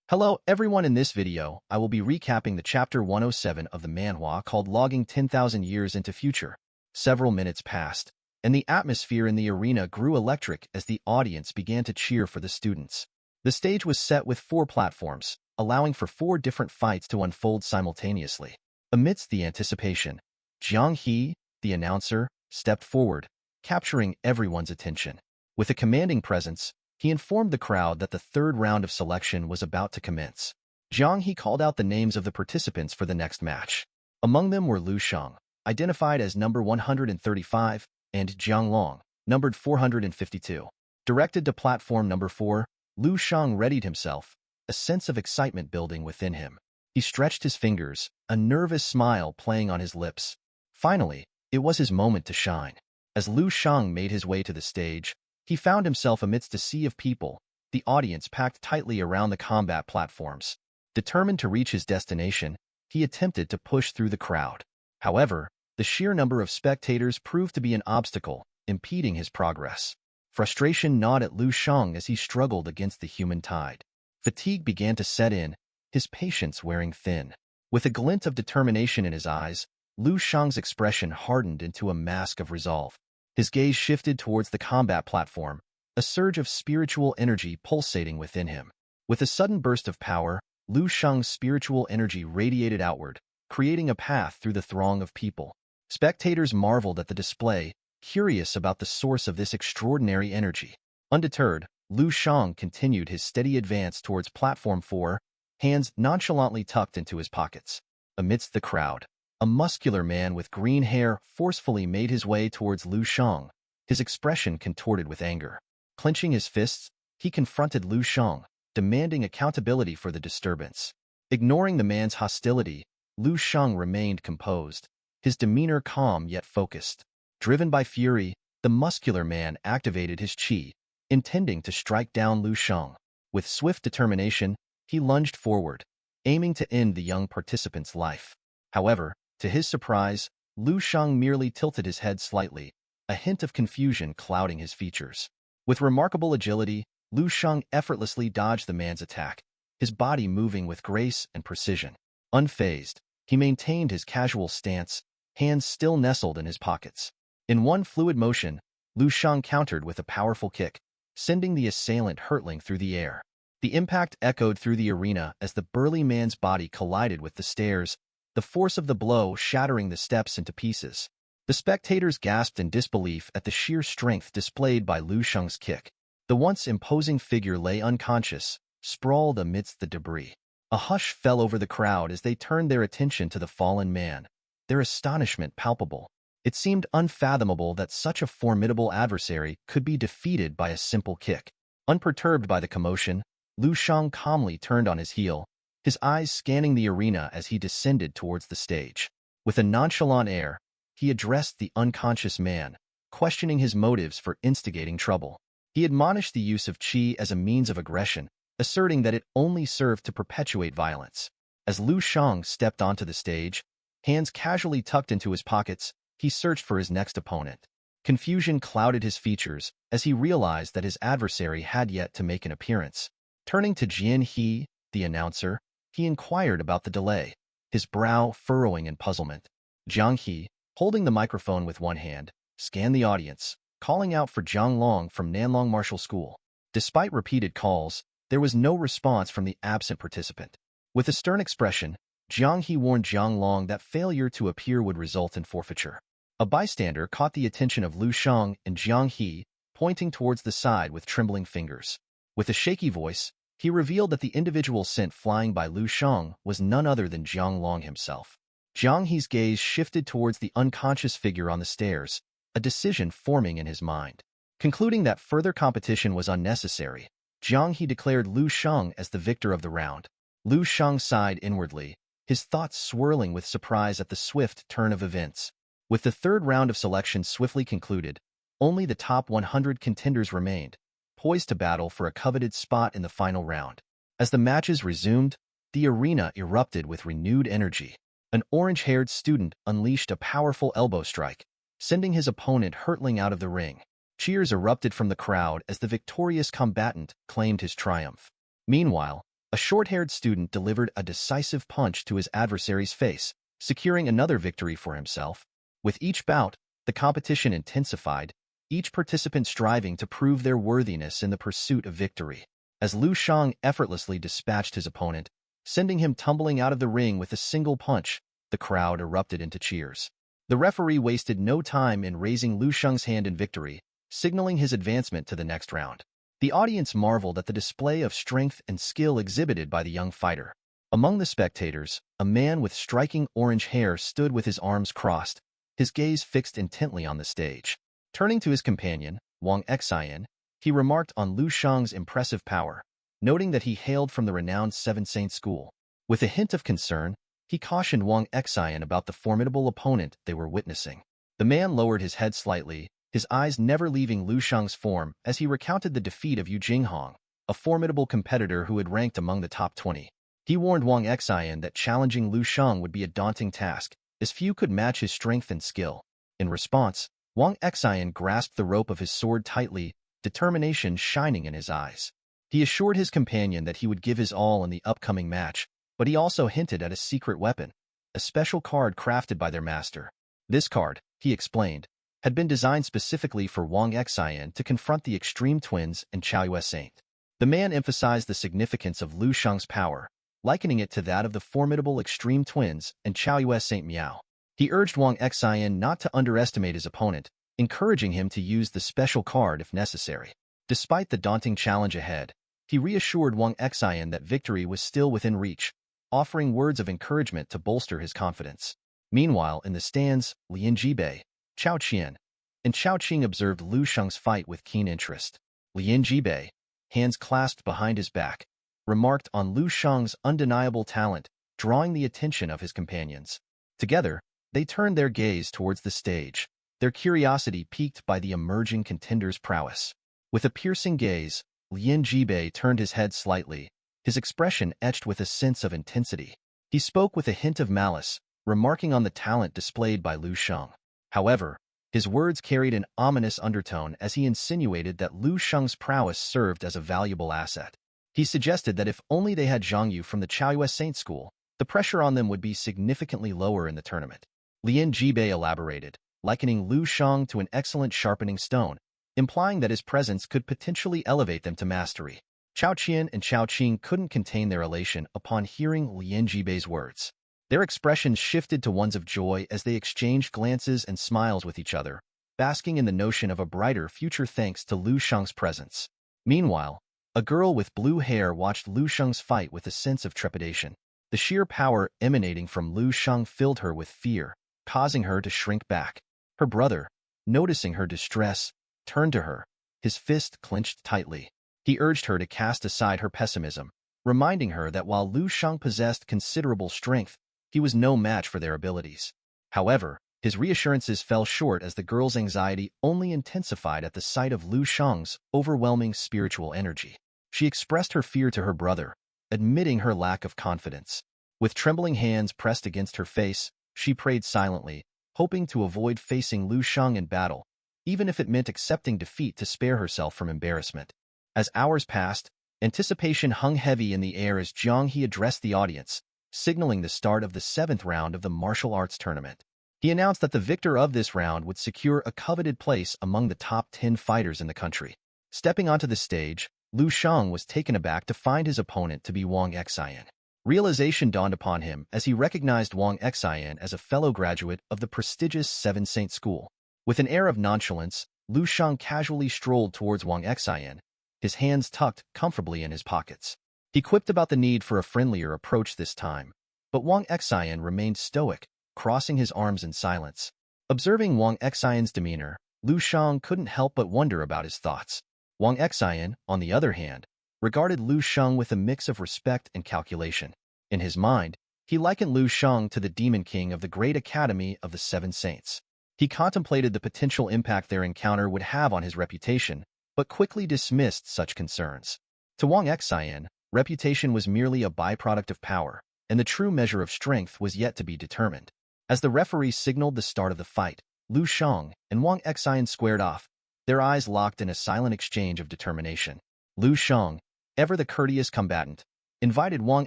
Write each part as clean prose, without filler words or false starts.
Hello everyone, in this video, I will be recapping the chapter 107 of the manhwa called Logging 10,000 Years into Future. Several minutes passed, and the atmosphere in the arena grew electric as the audience began to cheer for the students. The stage was set with 4 platforms, allowing for 4 different fights to unfold simultaneously. Amidst the anticipation, Jiang He, the announcer, stepped forward, capturing everyone's attention. With a commanding presence, he informed the crowd that the third round of selection was about to commence. Jiang He called out the names of the participants for the next match. Among them were Lu Shang, identified as number 135, and Jiang Long, numbered 452. Directed to platform number 4, Lu Shang readied himself, a sense of excitement building within him. He stretched his fingers, a nervous smile playing on his lips. Finally, it was his moment to shine. As Lu Shang made his way to the stage, he found himself amidst a sea of people, the audience packed tightly around the combat platforms. Determined to reach his destination, he attempted to push through the crowd. However, the sheer number of spectators proved to be an obstacle, impeding his progress. Frustration gnawed at Lu Shang as he struggled against the human tide. Fatigue began to set in, his patience wearing thin. With a glint of determination in his eyes, Lu Shang's expression hardened into a mask of resolve. His gaze shifted towards the combat platform, a surge of spiritual energy pulsating within him. With a sudden burst of power, Lu Shang's spiritual energy radiated outward, creating a path through the throng of people. Spectators marveled at the display, curious about the source of this extraordinary energy. Undeterred, Lu Shang continued his steady advance towards platform 4, hands nonchalantly tucked into his pockets. Amidst the crowd, a muscular man with green hair forcefully made his way towards Lu Shang, his expression contorted with anger. Clenching his fists, he confronted Lu Shang, demanding accountability for the disturbance. Ignoring the man's hostility, Lu Shang remained composed, his demeanor calm yet focused. Driven by fury, the muscular man activated his chi, intending to strike down Lu Shang. With swift determination, he lunged forward, aiming to end the young participant's life. However, to his surprise, Lu Shang merely tilted his head slightly, a hint of confusion clouding his features. With remarkable agility, Lu Shang effortlessly dodged the man's attack, his body moving with grace and precision. Unfazed, he maintained his casual stance, hands still nestled in his pockets. In one fluid motion, Lu Shang countered with a powerful kick, sending the assailant hurtling through the air. The impact echoed through the arena as the burly man's body collided with the stairs, the force of the blow shattering the steps into pieces. The spectators gasped in disbelief at the sheer strength displayed by Lu Shang's kick. The once imposing figure lay unconscious, sprawled amidst the debris. A hush fell over the crowd as they turned their attention to the fallen man, their astonishment palpable. It seemed unfathomable that such a formidable adversary could be defeated by a simple kick. Unperturbed by the commotion, Lu Shang calmly turned on his heel, his eyes scanning the arena as he descended towards the stage. With a nonchalant air, he addressed the unconscious man, questioning his motives for instigating trouble. He admonished the use of qi as a means of aggression, asserting that it only served to perpetuate violence. As Lu Shang stepped onto the stage, hands casually tucked into his pockets, he searched for his next opponent. Confusion clouded his features as he realized that his adversary had yet to make an appearance. Turning to Jian He, the announcer, he inquired about the delay, his brow furrowing in puzzlement. Jiang He, holding the microphone with one hand, scanned the audience, calling out for Jiang Long from Nanlong Martial School. Despite repeated calls, there was no response from the absent participant. With a stern expression, Jiang He warned Jiang Long that failure to appear would result in forfeiture. A bystander caught the attention of Lu Shang and Jiang He, pointing towards the side with trembling fingers. With a shaky voice, he revealed that the individual sent flying by Lu Shang was none other than Jiang Long himself. Jiang He's gaze shifted towards the unconscious figure on the stairs, a decision forming in his mind. Concluding that further competition was unnecessary, Jiang He declared Lu Shang as the victor of the round. Lu Shang sighed inwardly, his thoughts swirling with surprise at the swift turn of events. With the third round of selection swiftly concluded, only the top 100 contenders remained, poised to battle for a coveted spot in the final round. As the matches resumed, the arena erupted with renewed energy. An orange-haired student unleashed a powerful elbow strike, sending his opponent hurtling out of the ring. Cheers erupted from the crowd as the victorious combatant claimed his triumph. Meanwhile, a A short-haired student delivered a decisive punch to his adversary's face, securing another victory for himself. With each bout, the competition intensified, each participant striving to prove their worthiness in the pursuit of victory. As Lu Shang effortlessly dispatched his opponent, sending him tumbling out of the ring with a single punch, the crowd erupted into cheers. The referee wasted no time in raising Lu Shang's hand in victory, signaling his advancement to the next round. The audience marveled at the display of strength and skill exhibited by the young fighter. Among the spectators, a man with striking orange hair stood with his arms crossed, his gaze fixed intently on the stage. Turning to his companion, Wang Xian, he remarked on Lu Shang's impressive power, noting that he hailed from the renowned Seven Saint School. With a hint of concern, he cautioned Wang Xian about the formidable opponent they were witnessing. The man lowered his head slightly, his eyes never leaving Lu Shang's form as he recounted the defeat of Yu Jinghong, a formidable competitor who had ranked among the top 20. He warned Wang Xian that challenging Lu Shang would be a daunting task, as few could match his strength and skill. In response, Wang Xian grasped the rope of his sword tightly, determination shining in his eyes. He assured his companion that he would give his all in the upcoming match, but he also hinted at a secret weapon, a special card crafted by their master. This card, he explained, had been designed specifically for Wang Xian to confront the Extreme Twins and Chaoyue Saint. The man emphasized the significance of Lu Shang's power, likening it to that of the formidable Extreme Twins and Chaoyue Saint Miao. He urged Wang Xian not to underestimate his opponent, encouraging him to use the special card if necessary. Despite the daunting challenge ahead, he reassured Wang Xian that victory was still within reach, offering words of encouragement to bolster his confidence. Meanwhile, in the stands, Lin Jibei, Chao Qian, and Chao Qing observed Lu Shang's fight with keen interest. Lin Jibei, hands clasped behind his back, remarked on Lu Shang's undeniable talent, drawing the attention of his companions. Together, they turned their gaze towards the stage, their curiosity piqued by the emerging contender's prowess. With a piercing gaze, Lin Jibei turned his head slightly, his expression etched with a sense of intensity. He spoke with a hint of malice, remarking on the talent displayed by Lu Shang. However, his words carried an ominous undertone as he insinuated that Lu Shang's prowess served as a valuable asset. He suggested that if only they had Zhang Yu from the Chaoyue Saint School, the pressure on them would be significantly lower in the tournament. Lin Jibei elaborated, likening Lu Shang to an excellent sharpening stone, implying that his presence could potentially elevate them to mastery. Chao Qian and Chao Qing couldn't contain their elation upon hearing Lin Jibei's words. Their expressions shifted to ones of joy as they exchanged glances and smiles with each other, basking in the notion of a brighter future thanks to Lu Shang's presence. Meanwhile, a girl with blue hair watched Lu Shang's fight with a sense of trepidation. The sheer power emanating from Lu Shang filled her with fear, causing her to shrink back. Her brother, noticing her distress, turned to her, his fist clenched tightly. He urged her to cast aside her pessimism, reminding her that while Lu Shang possessed considerable strength, he was no match for their abilities. However, his reassurances fell short as the girl's anxiety only intensified at the sight of Lu Shang's overwhelming spiritual energy. She expressed her fear to her brother, admitting her lack of confidence. With trembling hands pressed against her face, she prayed silently, hoping to avoid facing Lu Shang in battle, even if it meant accepting defeat to spare herself from embarrassment. As hours passed, anticipation hung heavy in the air as Jiang He addressed the audience, signaling the start of the 7th round of the martial arts tournament. He announced that the victor of this round would secure a coveted place among the top 10 fighters in the country. Stepping onto the stage, Lu Shang was taken aback to find his opponent to be Wang Xian. Realization dawned upon him as he recognized Wang Xian as a fellow graduate of the prestigious Seven Saint School. With an air of nonchalance, Lu Shang casually strolled towards Wang Xian, his hands tucked comfortably in his pockets. He quipped about the need for a friendlier approach this time, but Wang Xian remained stoic, crossing his arms in silence. Observing Wang Xian's demeanor, Lu Shang couldn't help but wonder about his thoughts. Wang Xian, on the other hand, regarded Lu Shang with a mix of respect and calculation. In his mind, he likened Lu Shang to the Demon King of the Great Academy of the Seven Saints. He contemplated the potential impact their encounter would have on his reputation, but quickly dismissed such concerns. To Wang Xian, reputation was merely a byproduct of power, and the true measure of strength was yet to be determined. As the referee signaled the start of the fight, Lu Shang and Wang Xian squared off, their eyes locked in a silent exchange of determination. Lu Shang, ever the courteous combatant, invited Wang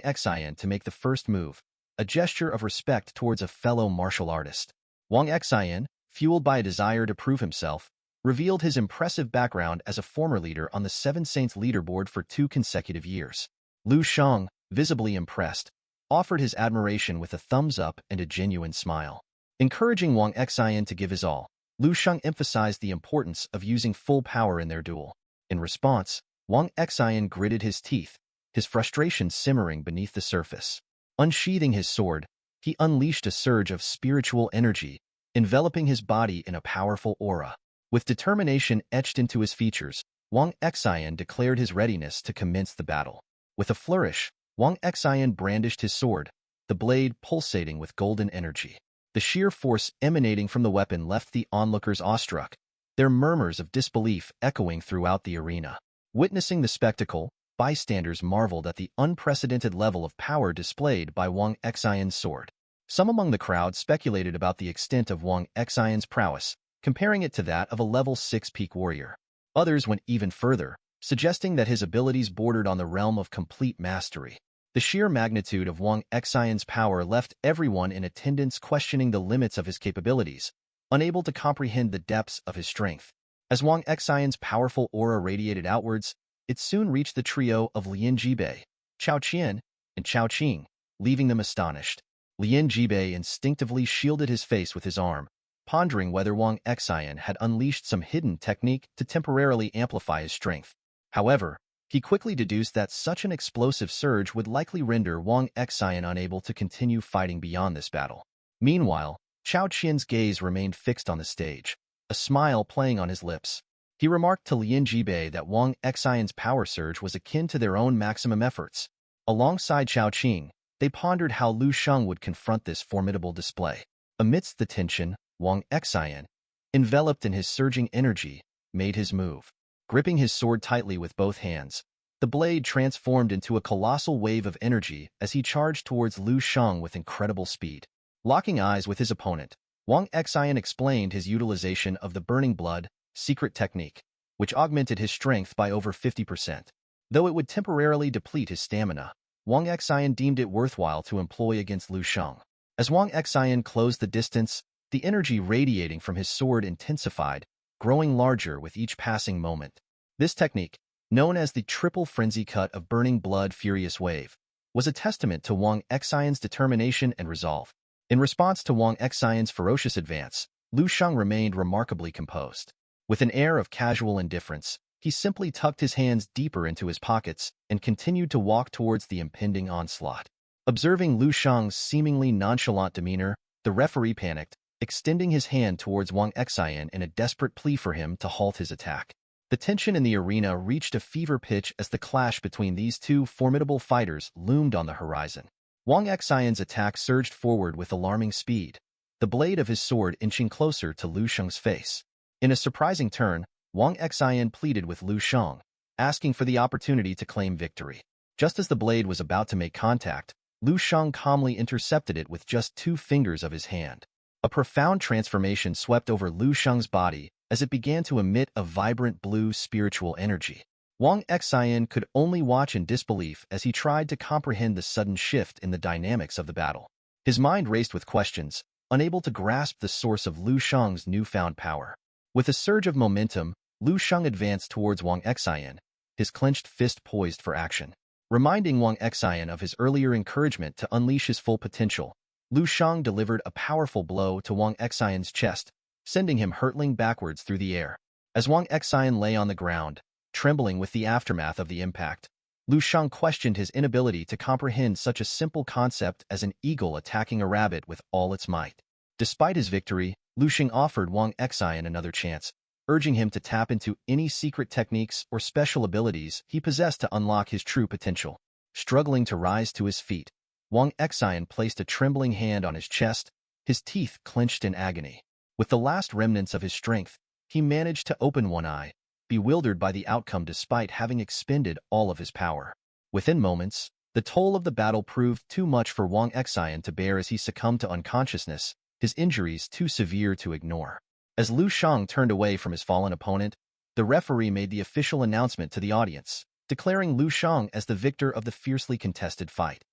Xian to make the first move, a gesture of respect towards a fellow martial artist. Wang Xian, fueled by a desire to prove himself, revealed his impressive background as a former leader on the Seven Saints leaderboard for 2 consecutive years. Lu Shang, visibly impressed, offered his admiration with a thumbs up and a genuine smile. Encouraging Wang Xian to give his all, Lu Shang emphasized the importance of using full power in their duel. In response, Wang Xian gritted his teeth, his frustration simmering beneath the surface. Unsheathing his sword, he unleashed a surge of spiritual energy, enveloping his body in a powerful aura. With determination etched into his features, Wang Xian declared his readiness to commence the battle. With a flourish, Wang Xian brandished his sword, the blade pulsating with golden energy. The sheer force emanating from the weapon left the onlookers awestruck, their murmurs of disbelief echoing throughout the arena. Witnessing the spectacle, bystanders marveled at the unprecedented level of power displayed by Wang Xian's sword. Some among the crowd speculated about the extent of Wang Xian's prowess, comparing it to that of a level 6 peak warrior. Others went even further, suggesting that his abilities bordered on the realm of complete mastery. The sheer magnitude of Wang Xian's power left everyone in attendance questioning the limits of his capabilities, unable to comprehend the depths of his strength. As Wang Xian's powerful aura radiated outwards, it soon reached the trio of Lin Jibei, Chao Qian, and Chao Qing, leaving them astonished. Lin Jibei instinctively shielded his face with his arm, pondering whether Wang Xian had unleashed some hidden technique to temporarily amplify his strength. However, he quickly deduced that such an explosive surge would likely render Wang Xian unable to continue fighting beyond this battle. Meanwhile, Chao Qian's gaze remained fixed on the stage, a smile playing on his lips. He remarked to Lin Jibei that Wang Xian's power surge was akin to their own maximum efforts. Alongside Chao Qing, they pondered how Lu Shang would confront this formidable display. Amidst the tension, Wang Xian, enveloped in his surging energy, made his move. Gripping his sword tightly with both hands, the blade transformed into a colossal wave of energy as he charged towards Lu Shang with incredible speed. Locking eyes with his opponent, Wang Xian explained his utilization of the Burning Blood secret technique, which augmented his strength by over 50%. Though it would temporarily deplete his stamina, Wang Xian deemed it worthwhile to employ against Lu Shang. As Wang Xian closed the distance, the energy radiating from his sword intensified, growing larger with each passing moment. This technique, known as the triple frenzy cut of Burning Blood Furious Wave, was a testament to Wang Xian's determination and resolve. In response to Wang Xian's ferocious advance, Lu Shang remained remarkably composed. With an air of casual indifference, he simply tucked his hands deeper into his pockets and continued to walk towards the impending onslaught. Observing Lu Shang's seemingly nonchalant demeanor, the referee panicked, extending his hand towards Wang Xian in a desperate plea for him to halt his attack. The tension in the arena reached a fever pitch as the clash between these two formidable fighters loomed on the horizon. Wang Xian's attack surged forward with alarming speed, the blade of his sword inching closer to Lu Shang's face. In a surprising turn, Wang Xian pleaded with Lu Shang, asking for the opportunity to claim victory. Just as the blade was about to make contact, Lu Shang calmly intercepted it with just 2 fingers of his hand. A profound transformation swept over Lu Shang's body as it began to emit a vibrant blue spiritual energy. Wang Xian could only watch in disbelief as he tried to comprehend the sudden shift in the dynamics of the battle. His mind raced with questions, unable to grasp the source of Lu Shang's newfound power. With a surge of momentum, Lu Shang advanced towards Wang Xian, his clenched fist poised for action. Reminding Wang Xian of his earlier encouragement to unleash his full potential, Lu Shang delivered a powerful blow to Wang Xian's chest, sending him hurtling backwards through the air. As Wang Xian lay on the ground, trembling with the aftermath of the impact, Lu Shang questioned his inability to comprehend such a simple concept as an eagle attacking a rabbit with all its might. Despite his victory, Lu Shang offered Wang Xian another chance, urging him to tap into any secret techniques or special abilities he possessed to unlock his true potential. Struggling to rise to his feet, Wang Xian placed a trembling hand on his chest, his teeth clenched in agony. With the last remnants of his strength, he managed to open one eye, bewildered by the outcome despite having expended all of his power. Within moments, the toll of the battle proved too much for Wang Xian to bear as he succumbed to unconsciousness, his injuries too severe to ignore. As Lu Shang turned away from his fallen opponent, the referee made the official announcement to the audience. declaring Lu Shang as the victor of the fiercely contested fight.